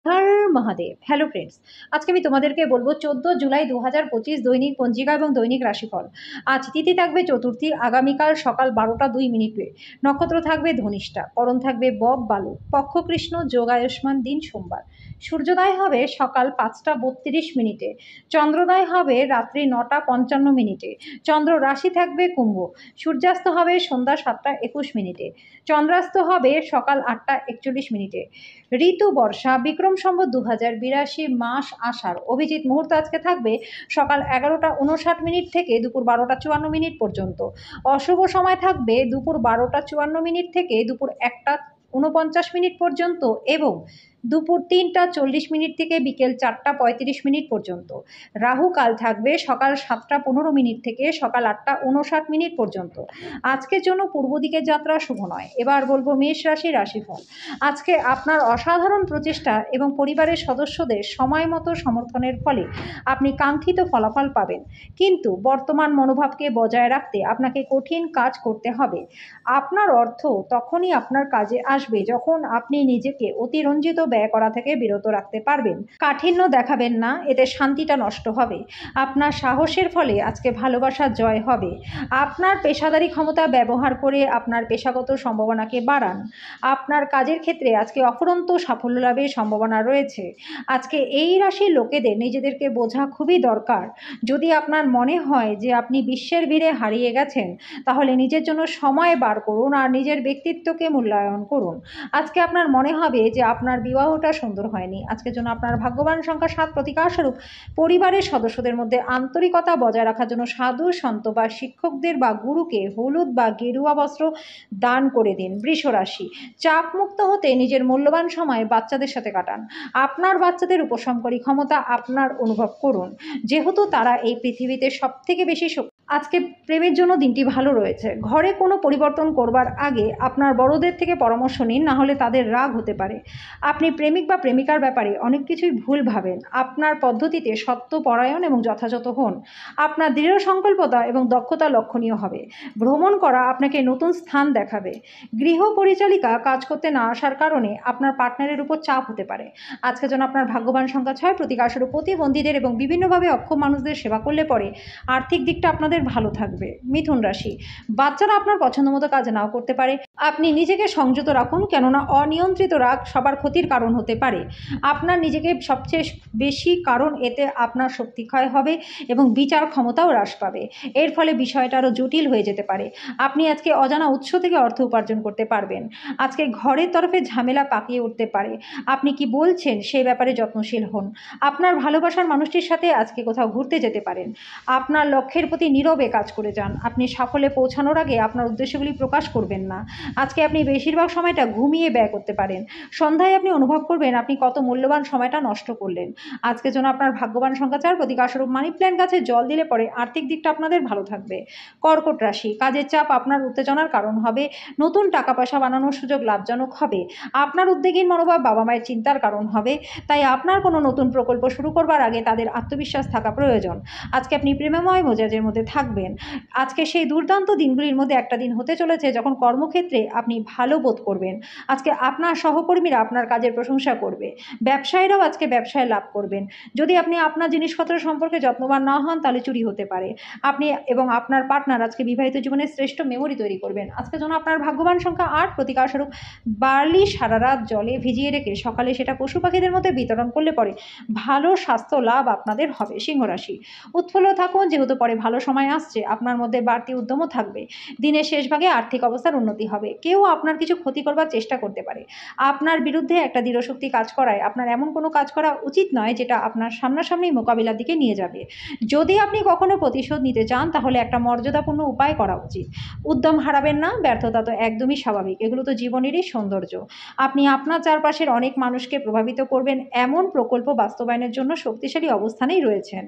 হর Mahadev. Hello friends, আজকে আমি তোমাদেরকে বলবো 14 জুলাই 2025 দৈনিক পঞ্জিকা এবং দৈনিক রাশিফল। আজ তিথি থাকবে চতুর্থী, আগামীকাল সকাল 12টা 2 মিনিটে। নক্ষত্র থাকবে ধনিষ্ঠা, করণ থাকবে বব বালু, পক্ষ কৃষ্ণ, যোগ আয়ুষ্মান, দিন সোমবার। সূর্যোদয় হবে সকাল 5টা 32 মিনিটে, চন্দ্রোদয় হবে রাত্রি 9টা 55 মিনিটে। চন্দ্র রাশি থাকবে কুম্ভ, সূর্যাস্ত হবে সন্ধ্যা 7টা 21 মিনিটে, চন্দ্রাস্ত হবে সকাল 8টা 41 মিনিটে। ঋতু বর্ষা, বিক্রম সম্বত 2082, মাস আষাঢ়। অভিজিৎ মুহূর্ত আজকে থাকবে সকাল 11টা 59 মিনিট থেকে দুপুর 12টা 54 মিনিট পর্যন্ত। অশুভ সময় থাকবে দুপুর 12টা 54 মিনিট থেকে দুপুর 1টা 49 মিনিট পর্যন্ত এবং দুপুর 3টা 40 মিনিট থেকে বিকেল 4টা 35 মিনিট পর্যন্ত। রাহু কাল থাকবে সকাল 7টা 15 মিনিট থেকে সকাল 8টা 59 মিনিট পর্যন্ত। আজকের জন্য পূর্ব দিকের যাত্রা শুভ নয়। এবার বলবো মেষ রাশি রাশিফল। আজকে আপনার অসাধারণ প্রচেষ্টা এবং পরিবারের সদস্যদের সময় মতো সমর্থনের ফলে আপনি কাঙ্ক্ষিত ফলাফল পাবেন, কিন্তু বর্তমান মনোভাবকে বজায় রাখতে আপনাকে কঠিন কাজ করতে হবে। আপনার অর্থ তখনই আপনার কাজে আসবে যখন আপনি নিজেকে অতিরঞ্জিত ব্যয় করা থেকে বিরত রাখতে পারবেন। কাঠিন্য দেখাবেন না, এতে শান্তিটা নষ্ট হবে। আপনার সাহসের ফলে আজকে ভালোবাসার জয় হবে। আপনার পেশাদারি ক্ষমতা ব্যবহার করে আপনার পেশাগত সম্ভাবনাকে বাড়ান। আপনার কাজের ক্ষেত্রে আজকে অফুরন্ত সাফল্য লাভের সম্ভাবনা রয়েছে। আজকে এই রাশির লোকেদের নিজেদেরকে বোঝা খুবই দরকার। যদি আপনার মনে হয় যে আপনি বিশ্বের ভিড়ে হারিয়ে গেছেন, তাহলে নিজের জন্য সময় বার করুন আর নিজের ব্যক্তিত্বকে মূল্যায়ন করুন। আজকে আপনার মনে হবে যে আপনার বিবাহটা সুন্দর হয়নি। আজকের জন্য আপনার ভাগ্যবান সংখ্যা 7। প্রতিকারস্বরূপ পরিবারের সদস্যদের মধ্যে আন্তরিকতা বজায় রাখার জন্য সাধু সন্ত বা শিক্ষকদের বা গুরুকে হলুদ বা গেরুয়া বস্ত্র দান করে দিন। বৃষ রাশি, চাপমুক্ত হতে নিজের মূল্যবান সময় বাচ্চাদের সাথে কাটান। আপনার বাচ্চাদের উপশমকারী ক্ষমতা আপনার অনুভব করুন, যেহেতু তারা এই পৃথিবীতে সবথেকে বেশি আজকে প্রেমের জন্য দিনটি ভালো রয়েছে। ঘরে কোনো পরিবর্তন করবার আগে আপনার বড়দের থেকে পরামর্শ নিন, না হলে তাদের রাগ হতে পারে। আপনি প্রেমিক বা প্রেমিকার ব্যাপারে অনেক কিছুই ভুল ভাবেন। আপনার পদ্ধতিতে সত্যপরায়ণ এবং যথাযথ হন। আপনার দৃঢ় সংকল্পতা এবং দক্ষতা লক্ষণীয় হবে। ভ্রমণ করা আপনাকে নতুন স্থান দেখাবে। গৃহ পরিচালিকা কাজ করতে না আসার কারণে আপনার পার্টনারের উপর চাপ হতে পারে। আজকের জন্য আপনার ভাগ্যবান সংখ্যা 6। প্রতিকারস্বরূপ প্রতিবন্ধীদের এবং বিভিন্নভাবে অক্ষম মানুষদের সেবা করলে পরে আর্থিক দিকটা আপনাদের ভালো থাকবে। মিথুন রাশি, বাচ্চারা আপনার পছন্দ মতো কাজ নাও করতে পারে। আপনি নিজেকে সংযত রাখুন, কেননা অনিয়ন্ত্রিত রাগ সবার ক্ষতির কারণ হতে পারে। আপনার নিজেকে সবচেয়ে বেশি, কারণ এতে আপনার শক্তি ক্ষয় হবে এবং বিচার ক্ষমতাও হ্রাস পাবে। এর ফলে বিষয়টা আরও জটিল হয়ে যেতে পারে। আপনি আজকে অজানা উৎস থেকে অর্থ উপার্জন করতে পারবেন। আজকে ঘরের তরফে ঝামেলা পাকিয়ে উঠতে পারে। আপনি কি বলছেন সেই ব্যাপারে যত্নশীল হন। আপনার ভালোবাসার মানুষটির সাথে আজকে কোথাও ঘুরতে যেতে পারেন। আপনার লক্ষ্যের প্রতি নীরবে কাজ করে যান। আপনি সাফল্যে পৌঁছানোর আগে আপনার উদ্দেশ্যগুলি প্রকাশ করবেন না। আজকে আপনি বেশিরভাগ সময়টা ঘুমিয়ে ব্যয় করতে পারেন। সন্ধ্যায় আপনি অনুভব করবেন আপনি কত মূল্যবান সময়টা নষ্ট করলেন। আজকের জন্য আপনার ভাগ্যবান সংখ্যা 4। প্রতিকারস্বরূপ মানি প্ল্যান্ট গাছে জল দিলে পরে আর্থিক দিকটা আপনাদের ভালো থাকবে। কর্কট রাশি, কাজের চাপ আপনার উত্তেজনার কারণ হবে। নতুন টাকা পয়সা বানানোর সুযোগ লাভজনক হবে। আপনার উদ্বেগীর মনোভাব বাবা মায়ের চিন্তার কারণ হবে। তাই আপনার কোনো নতুন প্রকল্প শুরু করবার আগে তাদের আত্মবিশ্বাস থাকা প্রয়োজন। আজকে আপনি প্রেমময় মেজাজের মধ্যে থাকবেন। আজকে সেই দুর্দান্ত দিনগুলির মধ্যে একটা দিন হতে চলেছে যখন কর্মক্ষেত্রে আপনি ভালো বোধ করবেন। আজকে আপনার সহকর্মীরা আপনার কাজের প্রশংসা করবে। ব্যবসায়ীরাও আজকে ব্যবসায় লাভ করবেন। যদি আপনি আপনার জিনিসপত্র সম্পর্কে যত্নবান না হন, তাহলে চুরি হতে পারে। আপনি এবং আপনার পার্টনার আজকে বিবাহিত জীবনের শ্রেষ্ঠ মেমোরি তৈরি করবেন। আজকের জন্য আপনার ভাগ্যবান সংখ্যা 8। প্রতিকারস্বরূপ বার্লি সারা রাত জলে ভিজিয়ে রেখে সকালে সেটা পশু পাখিদের মধ্যে বিতরণ করলে পরে ভালো স্বাস্থ্য লাভ আপনাদের হবে। সিংহ রাশি, উৎফুল্ল থাকুন, যেহেতু পরে ভালো সময় আসছে। আপনার মধ্যে বাড়তি উদ্যমও থাকবে। দিনের শেষ ভাগে আর্থিক অবস্থার উন্নতি হবে। কেউ আপনার কিছু ক্ষতি করবার চেষ্টা করতে পারে। আপনার বিরুদ্ধে একটা দৃঢ়শক্তি কাজ করায় আপনার এমন কোনো কাজ করা উচিত নয় যেটা আপনার সামনাসামনি মোকাবিলার দিকে নিয়ে যাবে। যদি আপনি কখনো প্রতিশোধ নিতে চান, তাহলে একটা মর্যাদাপূর্ণ উপায় করা উচিত। উদ্যম হারাবেন না, ব্যর্থতা তো একদমই স্বাভাবিক। এগুলো তো জীবনেরই সৌন্দর্য। আপনি আপনার চারপাশের অনেক মানুষকে প্রভাবিত করবেন এমন প্রকল্প বাস্তবায়নের জন্য শক্তিশালী অবস্থানেই রয়েছেন।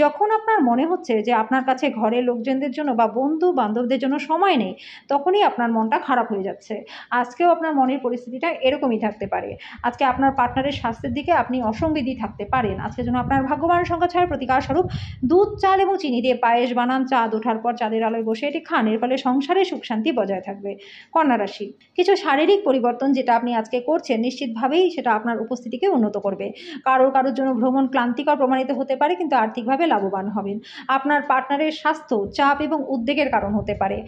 যখন আপনার মনে হচ্ছে যে আপনার কাছে ঘরের লোকজনদের জন্য বা বন্ধু বান্ধবদের জন্য সময় নেই, তখনই আপনার মনটা খারাপ হয়ে যাচ্ছে। আজকেও আপনার মনের পরিস্থিতিটা এরকমই থাকতে পারে। আজকে আপনার পার্টনারের স্বাস্থ্যের দিকে আপনি অসংবেদী থাকতে পারেন। আজকের জন্য আপনার ভাগ্যবান সংখ্যা 6, প্রতিকার স্বরূপ দুধ, চাল এবং চিনি দিয়ে পায়েস বানান। চাঁদ ওঠার পর চাঁদের আলোয় বসে এটি খান, এর ফলে সংসারে সুখ শান্তি বজায় থাকবে। কন্যা রাশি, কিছু শারীরিক পরিবর্তন যেটা আপনি আজকে করছেন নিশ্চিতভাবেই সেটা আপনার উপস্থিতিকে উন্নত করবে। কারোর জন্য ভ্রমণ ক্লান্তিকর প্রমাণিত হতে পারে, কিন্তু আর্থিকভাবে লাভবান হবেন। আপনার পার্টনারের স্বাস্থ্য চাপ এবং উদ্বেগের কারণ হতে পারে।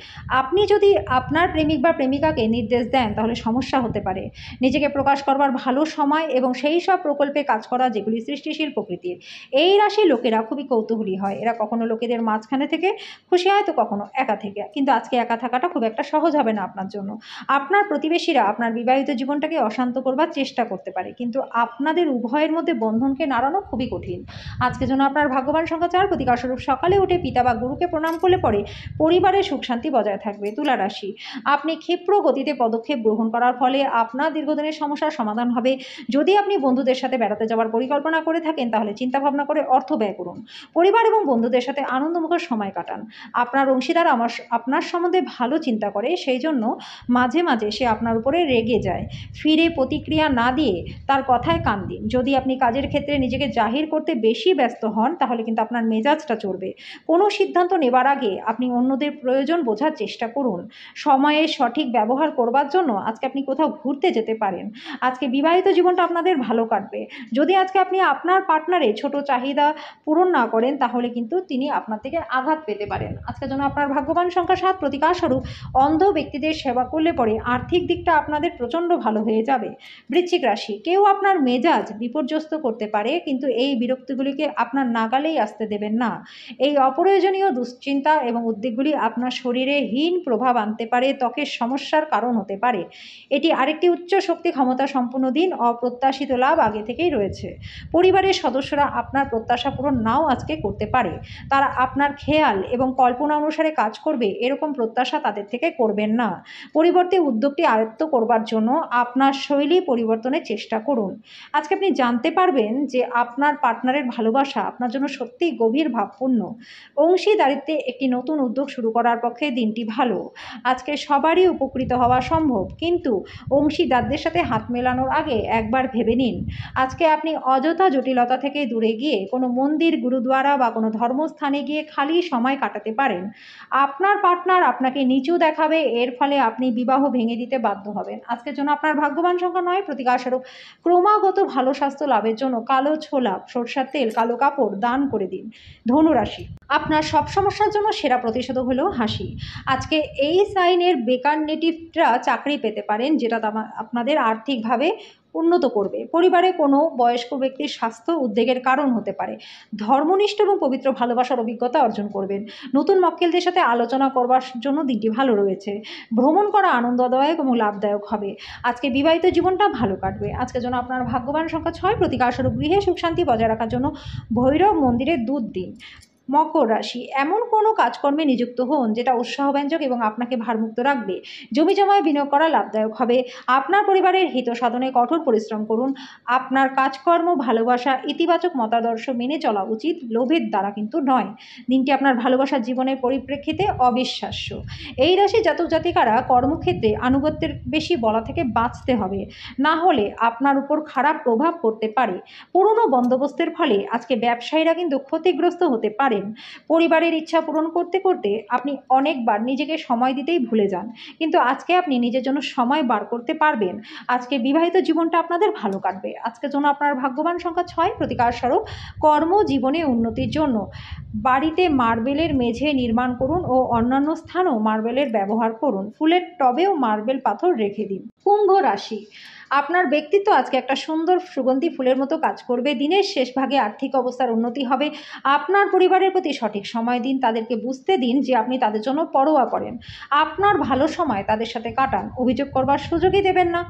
আপনি যদি আপনার প্রেমিক বা প্রেমিকাকে নির্দেশ দেন তাহলে সমস্যা হতে পারে। নিজেকে প্রকাশ করবার ভালো সময় এবং সেই সব প্রকল্পে কাজ করা যেগুলি সৃষ্টিশীল প্রকৃতির। এই রাশির লোকেরা খুবই কৌতূহলী হয়। এরা কখনো লোকেদের মাঝখানে থেকে খুশি হয়, তো কখনো একা থেকে। কিন্তু আজকে একা থাকাটা খুব একটা সহজ হবে না আপনার জন্য। আপনার প্রতিবেশীরা আপনার বিবাহিত জীবনটাকে অশান্ত করবার চেষ্টা করতে পারে, কিন্তু আপনাদের উভয়ের মধ্যে বন্ধনকে নাড়ানো খুবই কঠিন। আজকে জন্য আপনার ভাগ্যবান সংখ্যা 4, প্রতিকার স্বরূপ সকালে উঠে পিতা বা গুরুকে প্রণাম করলে পরে পরিবারের সুখ শান্তি বজায় থাকবে। তুলা রাশি, আপনি ক্ষিপ্র গতিতে পদক্ষেপ গ্রহণ করার ফলে আপনার দীর্ঘদিনের সমস্যার সমাধান হবে। যদি আপনি বন্ধুদের সাথে বেড়াতে যাওয়ার পরিকল্পনা করে থাকেন তাহলে চিন্তা ভাবনা করে অর্থ ব্যয় করুন। পরিবার এবং বন্ধুদের সাথে আনন্দমুখর সময় কাটান। আপনার অংশীদার আপনার সম্বন্ধে ভালো চিন্তা করে, সেই জন্য মাঝে মাঝে সে আপনার উপরে রেগে যায়। ফিরে প্রতিক্রিয়া না দিয়ে তার কথায় কান দিন। যদি আপনি কাজের ক্ষেত্রে নিজেকে জাহির করতে বেশি ব্যস্ত হন তাহলে কিন্তু আপনার মেজাজটা চড়বে। কোনো সিদ্ধান্ত নেবার আগে আপনি অন্যদের প্রয়োজন বোঝার চেষ্টা করুন। সময়ের সঠিক ব্যবহার করবার জন্য আজকে আপনি কোথাও ঘুরতে যেতে পারেন। আজকে বিবাহিত জীবনটা আপনাদের ভালো কাটবে। যদি আজকে আপনি আপনার পার্টনারের ছোট চাহিদা পূরণ না করেন তাহলে কিন্তু তিনি আপনার থেকে আঘাত পেতে পারেন। আজকের জন্য আপনার ভাগ্যবান সংখ্যা 7, প্রতিকার স্বরূপ অন্ধ ব্যক্তিদের সেবা করলে পরে আর্থিক দিকটা আপনাদের প্রচণ্ড ভালো হয়ে যাবে। বৃশ্চিক রাশি, কেউ আপনার মেজাজ বিপর্যস্ত করতে পারে, কিন্তু এই বিরক্তিগুলিকে আপনার নাগালেই আসতে দেবেন না। এই অপ্রয়োজনীয় দুশ্চিন্তা এবং উদ্বেগগুলি আপনার শরীরে হীন প্রভাব আনতে পারে, ত্বকের সমস্যার কারণ হতে পারে। এটি আরেকটি উচ্চ শক্তি ক্ষমতা সম্পন্ন দিন। অপ্রত্যাশিত লাভ আগে থেকেই রয়েছে। পরিবারের সদস্যরা আপনার প্রত্যাশা পূরণ নাও আজকে করতে পারে। তারা আপনার খেয়াল এবং কল্পনা অনুসারে কাজ করবে এরকম প্রত্যাশা তাদের থেকে করবেন না। পরিবর্তে উদ্যোগটি আয়ত্ত করবার জন্য আপনার শৈলী পরিবর্তনের চেষ্টা করুন। আজকে আপনি জানতে পারবেন যে আপনার পার্টনারের ভালোবাসা আপনার জন্য সত্যিই গভীর ভাবপূর্ণ। অংশীদারিত্বে একটি নতুন উদ্যোগ শুরু করার পক্ষে দিনটি ভালো। আজকে সবারই উপকৃত হওয়া সম্ভব, কিন্তু অংশীদারদের সাথে হাত মেলানোর আগে একবার ভেবে নিন। আজকে আপনি অযথা জটিলতা থেকে দূরে গিয়ে কোনো মন্দির, গুরুদ্বারা বা কোনো ধর্মস্থানে গিয়ে খালি সময় কাটাতে পারেন। আপনার পার্টনার আপনাকে নিচু দেখাবে, এর ফলে আপনি বিবাহ ভেঙে দিতে বাধ্য হবেন। আজকের জন্য আপনার ভাগ্যবান সংখ্যা 9, প্রতিকার স্বরূপ ক্রমাগত ভালো স্বাস্থ্য লাভের জন্য কালো ছোলা, সরষের তেল, কালো কাপড় দান করে দিন। ধনু রাশি, আপনার সব সমস্যার জন্য সেরা প্রতিষেধক হলো হাসি। আজকে এই সাইনের বেকার নেটিভরা চাকরি পেতে পারেন, যেটা আপনাদের আর্থিকভাবে উন্নত করবে। পরিবারে কোনো বয়স্ক ব্যক্তির স্বাস্থ্য উদ্বেগের কারণ হতে পারে। ধর্মনিষ্ঠ এবং পবিত্র ভালোবাসার অভিজ্ঞতা অর্জন করবেন। নতুন মক্কেলদের সাথে আলোচনা করবার জন্য দিনটি ভালো রয়েছে। ভ্রমণ করা আনন্দদায়ক এবং লাভদায়ক হবে। আজকে বিবাহিত জীবনটা ভালো কাটবে। আজকের জন্য আপনার ভাগ্যবান সংখ্যা 6, প্রতিকার স্বরূপ গৃহে সুখ শান্তি বজায় রাখার জন্য ভৈরব মন্দিরে দুধ দিন। মকর রাশি, এমন কোনো কাজকর্মে নিযুক্ত হন যেটা উৎসাহব্যঞ্জক এবং আপনাকে ভারমুক্ত রাখবে। জমি জমায় বিনিয়োগ করা লাভদায়ক হবে। আপনার পরিবারের হিত সাধনে কঠোর পরিশ্রম করুন। আপনার কাজকর্ম, ভালোবাসা, ইতিবাচক মতাদর্শ মেনে চলা উচিত, লোভের দ্বারা কিন্তু নয়। দিনটি আপনার ভালোবাসার জীবনের পরিপ্রেক্ষিতে অবিশ্বাস্য। এই রাশি জাতক জাতিকারা কর্মক্ষেত্রে আনুগত্যের বেশি বলা থেকে বাঁচতে হবে, না হলে আপনার উপর খারাপ প্রভাব পড়তে পারে। পুরনো বন্দোবস্তের ফলে আজকে ব্যবসায়ীরা কিন্তু ক্ষতিগ্রস্ত হতে পারে। পরিবারের ইচ্ছা পূরণ করতে করতে আপনি অনেকবার নিজেকে সময় দিতেই ভুলে যান, কিন্তু আজকে আপনি নিজের জন্য সময় বার করতে পারবেন। আজকে বিবাহিত জীবনটা আপনাদের ভালো কাটবে। আজকের জন্য আপনার ভাগ্যবান সংখ্যা 6, প্রতিকার স্বরূপ কর্মজীবনে উন্নতির জন্য বাড়িতে মার্বেলের মেঝে নির্মাণ করুন ও অন্যান্য স্থানেও মার্বেলের ব্যবহার করুন। ফুলের টবেও মার্বেল পাথর রেখে দিন। কুম্ভ রাশি, আপনার ব্যক্তিত্ব আজকে একটা সুন্দর সুগন্ধি ফুলের মতো কাজ করবে। দিনের শেষ ভাগে আর্থিক অবস্থার উন্নতি হবে। আপনার পরিবারের প্রতি সঠিক সময় দিন, তাদেরকে বুঝতে দিন যে আপনি তাদের জন্য পরোয়া করেন। আপনার ভালো সময় তাদের সাথে কাটান, অভিযোগ করবার সুযোগই দেবেন না।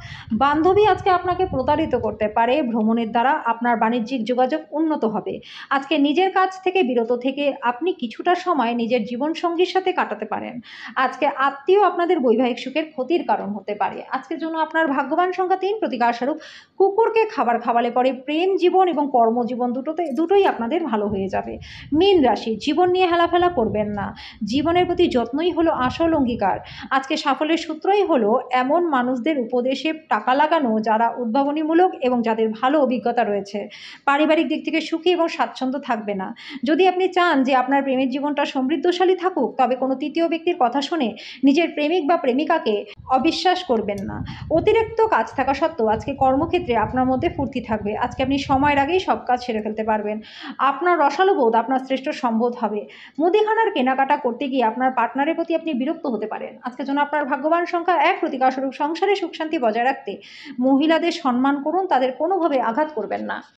বান্ধবী আজকে আপনাকে প্রতারিত করতে পারে। ভ্রমণের দ্বারা আপনার বাণিজ্যিক যোগাযোগ উন্নত হবে। আজকে নিজের কাজ থেকে বিরত থেকে আপনি কিছুটা সময় নিজের জীবনসঙ্গীর সাথে কাটাতে পারেন। আজকে আত্মীয় আপনাদের বৈবাহিক সুখের ক্ষতির কারণ হতে পারে। আজকের জন্য আপনার ভাগ্যবান সংখ্যা 3, কঠিন প্রতিকারস্বরূপ কুকুরকে খাবার খাওয়ালে পরে প্রেম জীবন এবং কর্মজীবন দুটোই আপনাদের ভালো হয়ে যাবে। মীন রাশি, জীবন নিয়ে হেলাফেলা করবেন না। জীবনের প্রতি যত্নই হলো আসল অঙ্গীকার। আজকে সাফল্যের সূত্রই হলো এমন মানুষদের উপদেশে টাকা লাগানো যারা উদ্ভাবনীমূলক এবং যাদের ভালো অভিজ্ঞতা রয়েছে। পারিবারিক দিক থেকে সুখী এবং স্বাচ্ছন্দ্য থাকবে না। যদি আপনি চান যে আপনার প্রেমের জীবনটা সমৃদ্ধশালী থাকুক, তবে কোনো তৃতীয় ব্যক্তির কথা শুনে নিজের প্রেমিক বা প্রেমিকাকে অবিশ্বাস করবেন না। অতিরিক্ত কাজ থাকা সত্ত্বেও আজকে কর্মক্ষেত্রে আপনার মধ্যে ফুর্তি থাকবে। আজকে আপনি সময়ের আগেই সব কাজ সেরে ফেলতে পারবেন। আপনার রসালো বোধ আপনার শ্রেষ্ঠ সম্বোধ হবে। মুদিখানার কেনাকাটা করতে গিয়ে আপনার পার্টনারের প্রতি আপনি বিরক্ত হতে পারেন। আজকের জন্য আপনার ভাগ্যবান সংখ্যা ১, প্রতিকারস্বরূপ সংসারে সুখ শান্তি বজায় রাখতে মহিলাদের সম্মান করুন, তাদের কোনোভাবে আঘাত করবেন না।